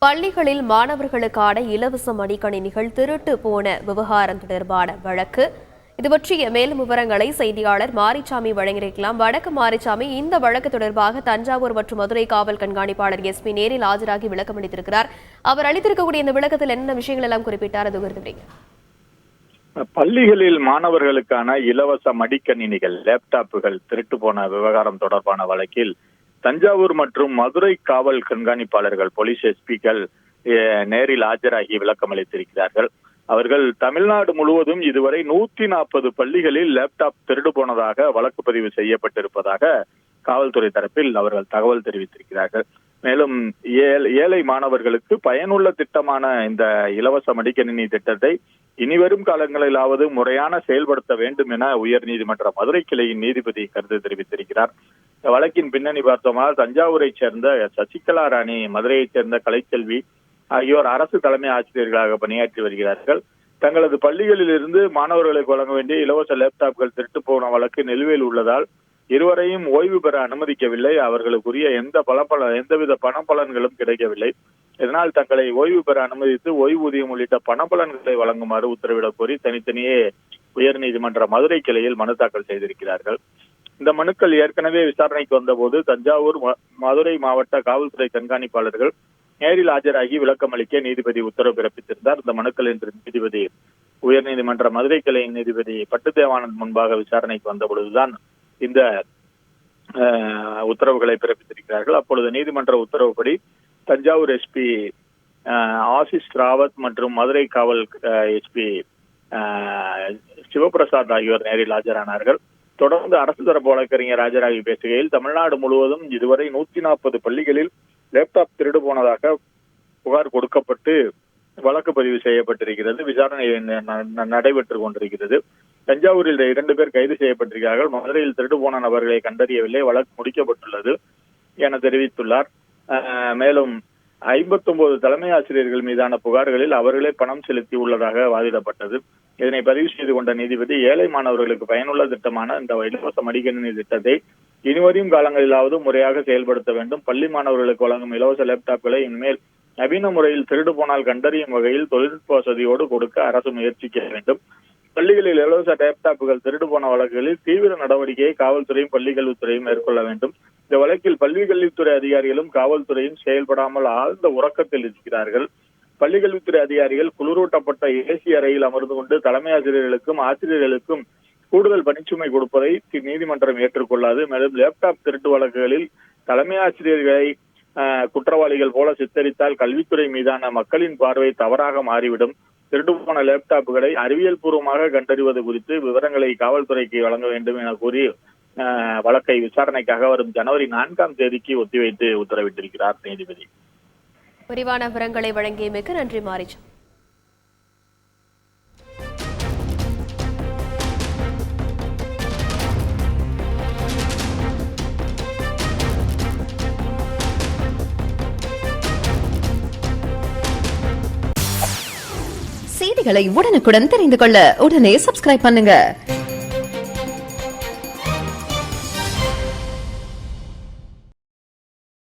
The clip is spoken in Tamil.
பள்ளிகளில் மாணவர்களுக்கான இலவச மடிக்கணினிகள் திருட்டு போன விவகாரம் தொடர்பான வழக்கு. இது பற்றிய மேலும் விவரங்களை செய்தியாளர் மாரிச்சாமி வழங்கியிருக்கலாம். வணக்கம் மாரிச்சாமி, இந்த வழக்கு தொடர்பாக தஞ்சாவூர் மற்றும் மதுரை காவல் கண்காணிப்பாளர் SP நேரில் ஆஜராகி விளக்கம் அளித்திருக்கிறார். அவர் அளித்திருக்கக்கூடிய இந்த விளக்கத்தில் என்ன விஷயங்கள் எல்லாம் குறிப்பிட்டார், அது குறித்து பள்ளிகளில் மாணவர்களுக்கான இலவச மடிக்கணினிகள், லேப்டாப்புகள் திருட்டு போன விவகாரம் தொடர்பான வழக்கில் தஞ்சாவூர் மற்றும் மதுரை காவல் கண்காணிப்பாளர்கள், போலீஸ் SPக்கள் நேரில் ஆஜராகி விளக்கம் அளித்திருக்கிறார்கள். அவர்கள் தமிழ்நாடு முழுவதும் இதுவரை 140 பள்ளிகளில் லேப்டாப் திருடு போனதாக வழக்கு பதிவு செய்யப்பட்டிருப்பதாக காவல்துறை தரப்பில் அவர்கள் தகவல் தெரிவித்திருக்கிறார்கள். மேலும் ஏழை மாணவர்களுக்கு பயனுள்ள திட்டமான இந்த இலவச மடிக்கணினி திட்டத்தை இனிவரும் காலங்களிலாவது முறையான செயல்படுத்த வேண்டும் என உயர்நீதிமன்ற மதுரை கிளையின் நீதிபதி கருத்து தெரிவித்திருக்கிறார். இந்த வழக்கின் பின்னணி பார்த்தோமால் தஞ்சாவூரைச் சேர்ந்த சசிகலா ராணி, மதுரையைச் சேர்ந்த கலைச்செல்வி ஆகியோர் அரசு தலைமை ஆசிரியர்களாக பணியாற்றி வருகிறார்கள். தங்களது பள்ளிகளில் இருந்து மாணவர்களுக்கு வழங்க வேண்டிய இலவச லேப்டாப்கள் திருட்டு போன வழக்கு நிலுவையில் உள்ளதால் இருவரையும் ஓய்வு பெற அனுமதிக்கவில்லை. அவர்களுக்குரிய எந்தவித பணப்பலன்களும் கிடைக்கவில்லை. இதனால் தங்களை ஓய்வு பெற அனுமதித்து ஓய்வூதியம் உள்ளிட்ட பணப்பலன்களை வழங்குமாறு உத்தரவிடக் கோரி தனித்தனியே உயர்நீதிமன்ற மதுரை கிளையில் மனு தாக்கல் செய்திருக்கிறார்கள். இந்த மனுக்கள் ஏற்கனவே விசாரணைக்கு வந்தபோது தஞ்சாவூர், மதுரை மாவட்ட காவல்துறை கண்காணிப்பாளர்கள் நேரில் ஆஜராகி விளக்கம் அளிக்க நீதிபதி உத்தரவு பிறப்பித்திருந்தார். இந்த மனுக்கள் இன்று நீதிபதி உயர்நீதிமன்ற மதுரை கிளையின் நீதிபதி பட்டுதேவானந்த் முன்பாக விசாரணைக்கு வந்த பொழுதுதான் இந்த உத்தரவுகளை பிறப்பித்திருக்கிறார்கள். அப்பொழுது நீதிமன்ற உத்தரவுப்படி தஞ்சாவூர் SP ஆசிஷ் ராவத் மற்றும் மதுரை காவல் SP சிவபிரசாத் ஆகியோர் நேரில் ஆஜரானார்கள். தொடர்ந்து அரசு தரப்பு வழக்கறிஞர் ஆஜராகி பேசுகையில், தமிழ்நாடு முழுவதும் இதுவரை 140 பள்ளிகளில் லேப்டாப் திருடு போனதாக புகார் கொடுக்கப்பட்டு வழக்கு பதிவு செய்யப்பட்டிருக்கிறது. விசாரணை நடைபெற்றுக் கொண்டிருக்கிறது. தஞ்சாவூரில் 2 பேர் கைது செய்யப்பட்டிருக்கிறார்கள். மதுரையில் திருடு போன நபர்களை கண்டறியவில்லை, வழக்கு முடிக்கப்பட்டுள்ளது என தெரிவித்துள்ளார். மேலும் 59 தலைமை ஆசிரியர்கள் மீதான புகார்களில் அவர்களே பணம் செலுத்தி உள்ளதாக வாதிடப்பட்டது. இதனை பதிவு செய்து கொண்ட நீதிபதி, ஏழை மாணவர்களுக்கு பயனுள்ள திட்டமான இந்த இலவச மடிக்கணினி திட்டத்தை இனிவரும் காலங்களிலாவது முறையாக செயல்படுத்த வேண்டும். பள்ளி மாணவர்களுக்கு வழங்கும் இலவச லேப்டாப்களை இனிமேல் நவீன முறையில் திருடு போனால் கண்டறியும் வகையில் தொழில்நுட்ப வசதியோடு கொடுக்க அரசு முயற்சிக்க வேண்டும். பள்ளிகளில் இலவச லேப்டாப்புகள் திருடு போன வழக்குகளில் தீவிர நடவடிக்கையை காவல்துறையும் பள்ளிக்கல்வித்துறையும் மேற்கொள்ள வேண்டும். இந்த வழக்கில் பள்ளிக்கல்வித்துறை அதிகாரிகளும் காவல்துறையும் செயல்படாமல் ஆழ்ந்த உறக்கத்தில் இருக்கிறார்கள். பள்ளிக்கல்வித்துறை அதிகாரிகள் குளிரூட்டப்பட்ட AC அறையில் அமர்ந்து கொண்டு தலைமை ஆசிரியர்களுக்கும் ஆசிரியர்களுக்கும் கூடுதல் பணிச்சுமை கொடுப்பதை நீதிமன்றம் ஏற்றுக்கொள்ளாது. மேலும் லேப்டாப் திருட்டு வழக்குகளில் தலைமை ஆசிரியர்களை குற்றவாளிகள் போல சித்தரித்தால் கல்வித்துறை மீதான மக்களின் பார்வை தவறாக மாறிவிடும். திருட்டு போன லேப்டாப்புகளை அறிவியல் பூர்வமாக கண்டறிவது குறித்து விவரங்களை காவல்துறைக்கு வழங்க வேண்டும் என கூறி வழக்கை விசாரணைக்காக வரும் ஜனவரி 4ஆம் தேதிக்கு ஒத்திவைத்து உத்தரவிட்டிருக்கிறார் நீதிபதி. விரிவான விவரங்களை வழங்கியமைக்கு நன்றி மாரிச்சாமி. செய்திகளை உடனுக்குடன் தெரிந்து கொள்ள உடனே சப்ஸ்கிரைப் பண்ணுங்க.